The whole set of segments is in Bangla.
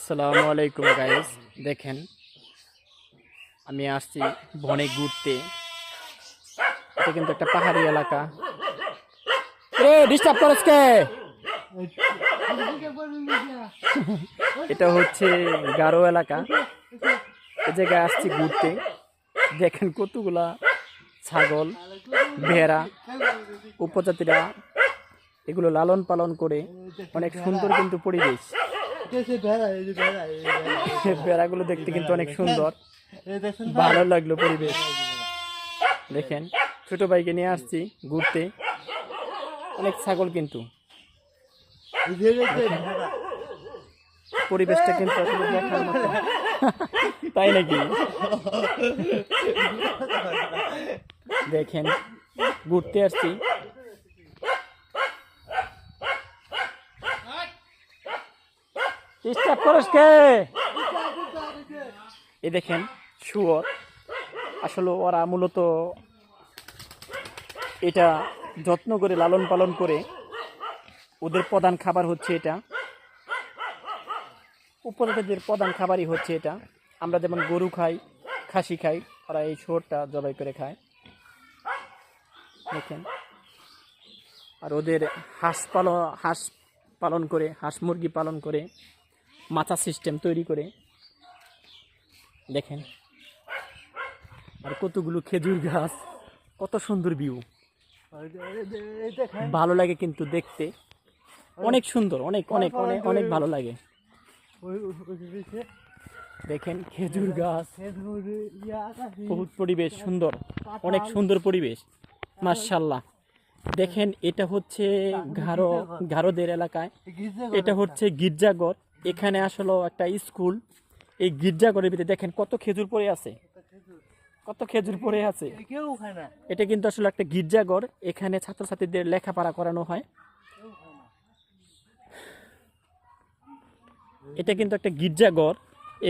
আসসালামু আলাইকুম গাইস, দেখেন আমি আসছি বনে ঘুরতে। এটা কিন্তু একটা পাহাড়ি এলাকা। রে ডিস্টার্ব করছ কে? এটা হচ্ছে গারো এলাকা। এই জায়গায় আসছি ঘুরতে। দেখেন কতগুলা ছাগল, ভেড়া, উপজাতিরা এগুলো লালন পালন করে। অনেক সুন্দর কিন্তু পরিবেশ। ভেড়াগুলো দেখতে কিন্তু অনেক সুন্দর, ভালো লাগলো পরিবেশ। দেখেন ছোট ভাইকে নিয়ে আসছি ঘুরতে। অনেক ছাগল কিন্তু, পরিবেশটা কিন্তু আসলে দেখার মতো। তাই নাকি? দেখেন ঘুরতে আসছি। ডিস্টার্ব করস কে? এই দেখেন শুয়োর। আসলে ওরা মূলত এটা যত্ন করে লালন পালন করে। ওদের প্রধান খাবার হচ্ছে এটা। উপজাতিদের প্রধান খাবারই হচ্ছে এটা। আমরা যেমন গরু খাই, খাসি খাই, ওরা এই শুয়োরটা জবাই করে খায়। দেখেন, আর ওদের হাঁস পালন করে, হাঁস মুরগি পালন করে, মাচা সিস্টেম তৈরি করে। দেখেন, আর কতগুলো খেজুর গাছ, কত সুন্দর ভিউ। ভালো লাগে কিন্তু দেখতে, অনেক সুন্দর, অনেক অনেক অনেক অনেক ভালো লাগে। দেখেন খেজুর গাছ, বহুত পরিবেশ সুন্দর, অনেক সুন্দর পরিবেশ, মাশাআল্লাহ। দেখেন এটা হচ্ছে গারোদের এলাকায়। এটা হচ্ছে গির্জাঘর। এখানে আসলে একটা স্কুল। এই গির্জাঘরের ভিতরে দেখেন কত খেজুর পড়ে আছে, কত খেজুর পড়ে আছে। এটা কিন্তু আসলে একটা গির্জাঘর। এখানে ছাত্রছাত্রীদের লেখাপড়া করানো হয়। এটা কিন্তু একটা গির্জাঘর।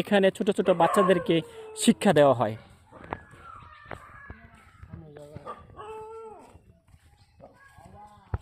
এখানে ছোট ছোট বাচ্চাদেরকে শিক্ষা দেওয়া হয়।